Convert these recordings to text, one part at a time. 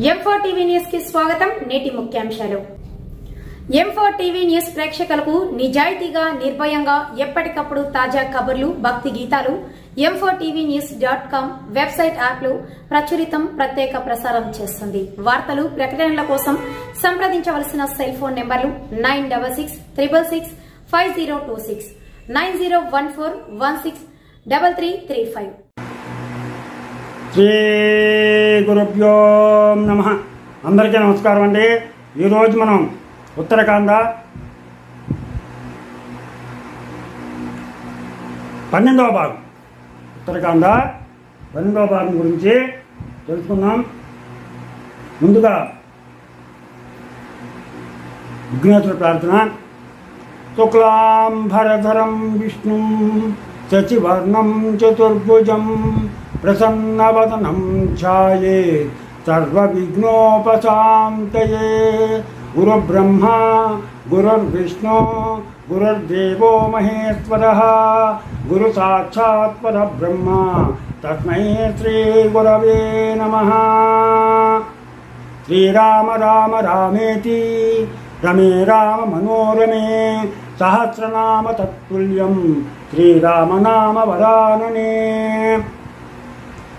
M4 TV news కి స్వాగతం. నేటి ముఖ్యాంశాలు. M4 టీవీ న్యూస్ ప్రేక్షకులకు నిజాయితీగా, నిర్భయంగా ఎప్పటికప్పుడు తాజా కబుర్లు, భక్తి గీతాలు m4tvnews.com వెబ్సైట్ యాప్లు ప్రచురితం, ప్రత్యేక ప్రసారం చేస్తుంది. వార్తలు, ప్రకటనల కోసం సంప్రదించవలసిన సెల్ ఫోన్ నెంబర్లు 9666665026 9014163335. శ్రీ గురుభ్యో నమః. అందరికీ నమస్కారం అండి. ఈరోజు మనం ఉత్తరాఖండ 12వ భాగం ఉత్తరాఖండ 12వ భాగం గురించి తెలుసుకుందాం. ముందుగా విఘ్నేశ్వర ప్రార్థన. శుక్లాంబరధరం విష్ణుం శశివర్ణం చతుర్భుజం ప్రసన్నవదనం ఛాయే సర్వవిఘ్నోపశాంతయే. గురుబ్రహ్మా గురుర్విష్ణు గురుర్దేవో మహేశ్వరః గురు సాక్షాత్ పరబ్రహ్మ తస్మై శ్రీ గురవే నమః. శ్రీరామ రామ రామేతి రమే రామ మనోరమే సహస్రనామ తత్తుల్యం శ్రీరామనామ వరాననే.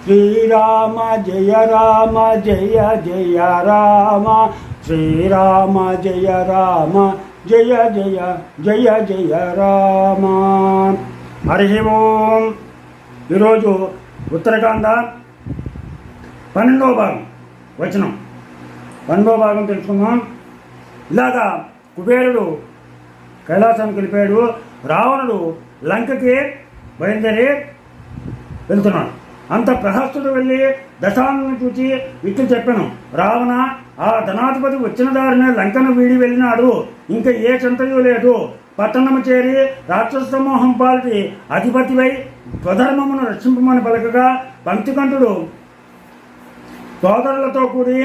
శ్రీరామ జయ రామ జయ జయ రామ శ్రీరామ జయ రామ జయ జయ జయ జయ రామ. హరి ఓం. ఈరోజు ఉత్తరాఖండ 12వ భాగం వచనం 12వ భాగం తెలుసుకుందాం. ఇలాగా కుబేరుడు కైలాసానికి వెళ్ళిపోయాడు. రావణుడు లంకకి బయలుదేరి వెళ్తున్నాడు. అంత ప్రహస్తుడు వెళ్ళి దశాలను చూచి ఇట్లు చెప్పాను, రావణ, ఆ ధనాధిపతి వచ్చిన దారినే లంకను వీడి వెళ్ళినాడు. ఇంకా ఏ చింతయూ లేదు. పట్టణము చేరి రాక్షస సమూహం పాలిటి అధిపతివై స్వధర్మమును రక్షింపమని పలకగా పంక్తికంఠుడు సోదరులతో కూడి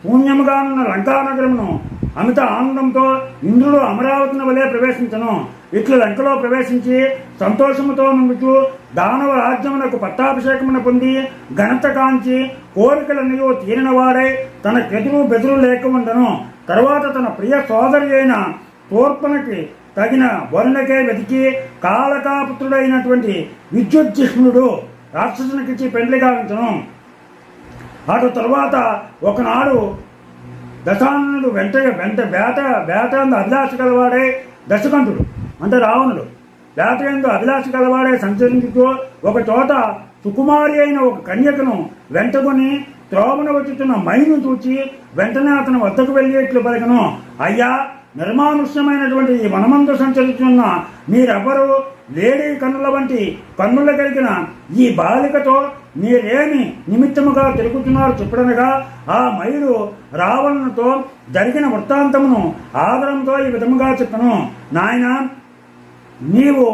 శూన్యముగానున్న లంకానగరమును అమిత ఆనందంతో ఇంద్రుడు అమరావతిని వలె ప్రవేశించను. ఇట్లు లంకలో ప్రవేశించి సంతోషముతో నుండుచు దానవ రాజ్యమునకు పట్టాభిషేకమున పొంది ఘనత కాంచి కోరికలన్నయో తీరినవాడై తన కెదురు బెదురు లేక ఉండను. తరువాత తన ప్రియ సోదరి అయిన తోర్పణకి తగిన వరుణకే వెతికి కాళకాపుత్రుడైనటువంటి విద్యుజ్జిష్ణుడు రాక్షసునికిచ్చి పెండ్లి గావించను. అటు తరువాత ఒకనాడు దశాననుడు వెంట వేటందు అభిలాష గలవాడే దశకంఠుడు అంటే రావణుడు వేటయందు అభిలాష గలవాడే సంచరించుతూ ఒక చోట సుకుమారి అయిన ఒక కన్యకను వెంటకొని త్రోవన వచ్చుతున్న మైను చూచి వెంటనే అతను వద్దకు వెళ్ళేట్లు పలికను, అయ్యా, నిర్మానుష్యమైనటువంటి ఈ వనమందు సంచరిస్తున్న మీరెవ్వరూ లేడీ కన్నుల వంటి కన్నుల కలిగిన ఈ బాలికతో మీరేమి నిమిత్తముగా తిరుగుతున్నారు చెప్పడనగా ఆ మయుడు రావణునితో జరిగిన వృత్తాంతమును ఆదరంతో ఈ విధముగా చెప్పను, నాయన, నీవు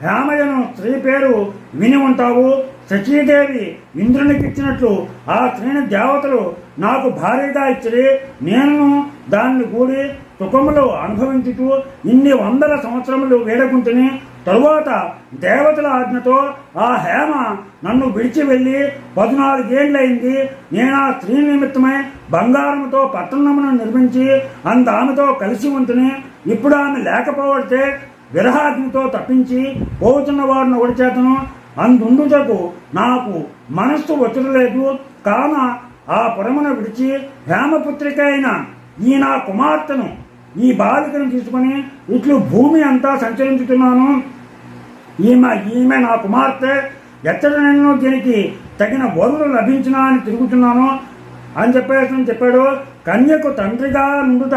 హేమయను స్త్రీ పేరు విని ఉంటావు. శచీదేవి ఇంద్రునికి ఇచ్చినట్లు ఆ స్త్రీని దేవతలు నాకు భార్యగా ఇచ్చిరి. నేను దాన్ని కూడి సుఖములు అనుభవించుతూ ఇన్ని వందల సంవత్సరములు వేడుకుంటుని తరువాత దేవతల ఆజ్ఞతో ఆ హేమ నన్ను విడిచి వెళ్ళి 14 ఏళ్ళయింది. నేను ఆ స్త్రీ నిమిత్తమై బంగారముతో పట్టణమును నిర్మించి ఆమెతో కలిసి ఉంటుని ఇప్పుడు ఆమె లేకపోతే విరహాగ్నితో తప్పించి పోతున్న వారిని ఒడిచేతను. అందుండుటకు నాకు మనస్సు వచ్చలేదు. కాన ఆ పురమును విడిచి హేమపుత్రిక అయిన ఈ నా కుమార్తెను, ఈ బాలికను తీసుకుని ఇట్లు భూమి అంతా సంచరించుతున్నాను. ఈమె నా కుమార్తె. ఎచ్చట నేను దీనికి తగిన వరులు లభించినా అని తిరుగుతున్నాను అని చెప్పాడు. కన్యకు తండ్రిగా నుండుట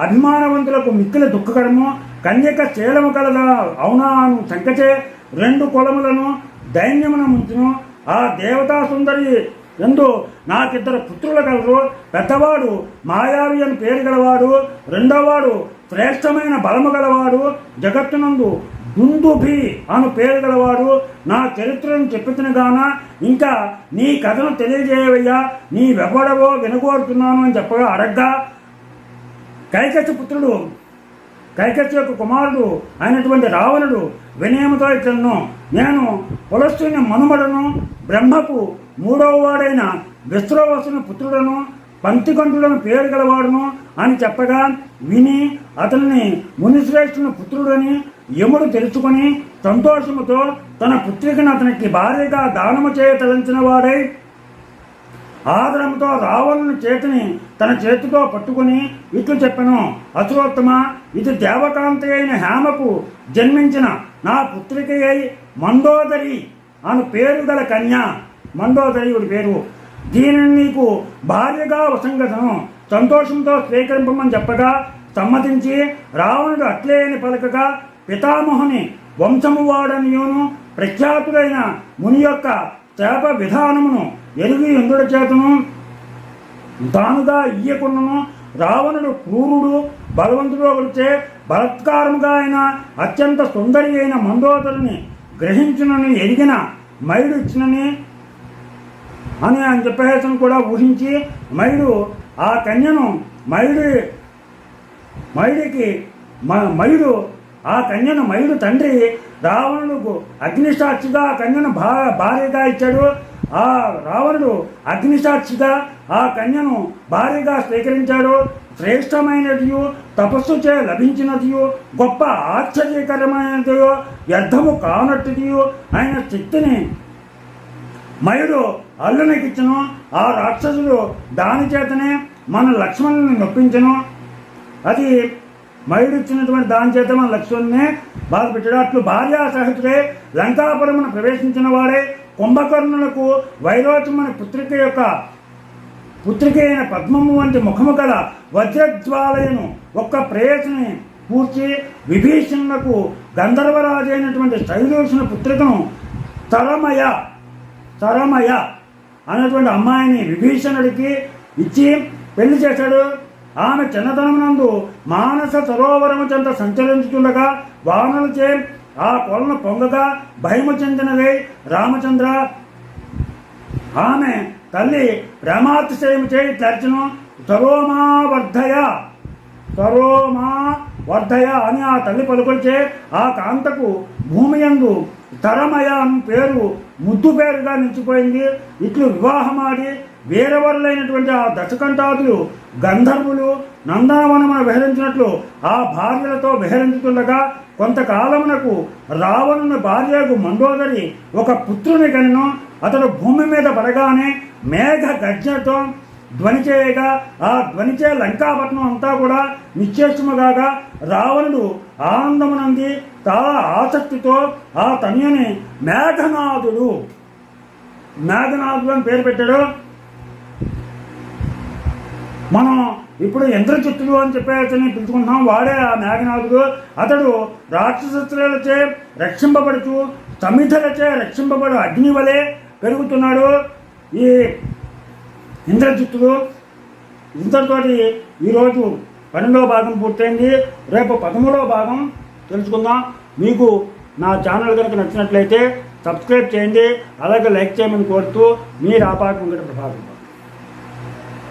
అభిమానవంతులకు మిక్కిలి దుఃఖకరము. కన్యక శీలము కలదా అవునా అను శంకచే 2 కులములను దైన్యమున ముంచును. ఆ దేవతా సుందరి ఎందు నాకిద్దరు పుత్రులు కలరు. పెద్దవాడు మాయావి అని పేరు గలవాడు, రెండోవాడు శ్రేష్టమైన బలము గలవాడు, జగత్తునందు దుందుభి అను పేరు గలవాడు. నా చరిత్రను చెప్పిన గాన ఇంకా నీ కథను తెలియజేయవయ్యా, నీ వెవ్వడవో వినగోరుతున్నాను అని చెప్పగా అడగ్గా కైకసి పుత్రుడు కైకసి యొక్క కుమారుడు అయినటువంటి రావణుడు వినయముతో ఇట్లను, నేను పులస్తుని మనుమడను, బ్రహ్మకు 3వ వాడైన విశ్రవసుని పుత్రుడను, పంక్తికంఠులను పేరు గలవాడును అని చెప్పగా విని అతన్ని మునిశ్రేష్ఠుని పుత్రుడని యముడు తెలుసుకొని సంతోషముతో తన పుత్రికను అతనికి భార్యగా దానము చేయ తలంచిన వాడై ఆదరముతో రావణుని చేతిని తన చేతితో పట్టుకుని ఇట్లు చెప్పెను, అసురోత్తమ, ఇది దేవకాంతి అయిన హేమకు జన్మించిన నా పుత్రిక అయి మండోదరి అను పేరు గల కన్య. మండోదరి పేరు. దీనిని నీకు భార్యగా వసంగతను సంతోషంతో స్వీకరింపమని చెప్పగా సమ్మతించి రావణుడు అట్లే అని పలకగా పితామహుని వంశము వాడనియును ప్రఖ్యాతుడైన ముని యొక్క శాప విధానమును ఎరిగి ఇంద్రుడి చేతను తానుగా ఇయ్యకున్నను రావణుడు క్రూరుడు బలవంతుడు వచ్చే బలత్కారముగా అయిన అత్యంత సుందరి అయిన మండోదరిని గ్రహించునని ఎరిగిన మైడు ఇచ్చినని అని ఆయన చెప్పేసను కూడా ఊహించి మైడు ఆ కన్యను మైడు తండ్రి రావణుడు అగ్నిసాక్షిగా ఆ కన్యను భార్యగా ఇచ్చాడు. ఆ రావణుడు అగ్నిసాక్షిగా ఆ కన్యను భార్యగా స్వీకరించాడు. శ్రేష్టమైనదియు తపస్సు చే లభించినదియు గొప్ప ఆశ్చర్యకరమైనదియో వ్యర్థము కానట్టుదియు అయిన శక్తిని మయుడు అల్లునికిచ్చను. ఆ రాక్షసుడు దాని చేతనే మన లక్ష్మణుని నొప్పించను. అది మయుడు ఇచ్చినటువంటి దాని చేత మన లక్ష్మణుని బాధపెట్టాడు. అట్లు భార్యా సహితుడే లంకాపురమును ప్రవేశించిన వాడే కుంభకర్ణులకు వైరోచమని పుత్రిక అయిన పద్మము వంటి ముఖము గల వజ్రజ్వాలయను ఒక్క ప్రేయసిని కూర్చి విభీషణులకు గంధర్వరాజు అయినటువంటి శైలూషణ పుత్రికను తరమయ అనేటువంటి అమ్మాయిని విభీషణుడికి ఇచ్చి పెళ్లి చేశాడు. ఆమె చిన్నతనమునందు మానస సరోవరము చెంత సంచరించుతుండగా వానలచే ఆ కొలను పొంగగా భయము చెందినదై రామచంద్ర ఆమె తల్లి ప్రేమాతిశయము చేయి తెరచును. సరోమా వర్ధయ అని ఆ తల్లి పలుకొల్చే ఆ కాంతకు భూమి యందు తరమయ అని పేరు ముద్దు పేరుగా నిలిచిపోయింది. ఇట్లు వివాహమాడి వీరవరులైనటువంటి ఆ దశకంఠాదులు గంధర్వులు నందనవనమున విహరించినట్లు ఆ భార్యలతో విహరించుతుండగా కొంతకాలమునకు రావణుని భార్యకు మండోదరి ఒక పుత్రుని కనెను. అతడు భూమి మీద పడగానే మేఘ గర్జనతో ధ్వని చేయగా ఆ ధ్వనిచే లంకాపట్నం అంతా కూడా నిశ్చేష్టముగాగా రావణుడు ఆనందమునంది చాలా ఆసక్తితో ఆ తన్యని మేఘనాథుడు అని పేరు పెట్టాడు. మనం ఇప్పుడు ఇంద్రజిత్తుడు అని చెప్పేసి పిలుచుకుంటున్నాం. వాడే ఆ మేఘనాథుడు. అతడు రాక్షసులచే రక్షింపబడుచు సమిధలచే రక్షింపబడు అగ్ని వలె పెరుగుతున్నాడు ఈ ఇంద్రజిత్తుడు. ఇంతటితోటి ఈరోజు 12వ భాగం పూర్తయింది. రేపు 13వ భాగం తెలుసుకుందాం. మీకు నా ఛానల్ కనుక నచ్చినట్లయితే సబ్స్క్రైబ్ చేయండి, అలాగే లైక్ చేయమని కోరుతూ మీ రాపాకు వెంకట ప్రభాకర్.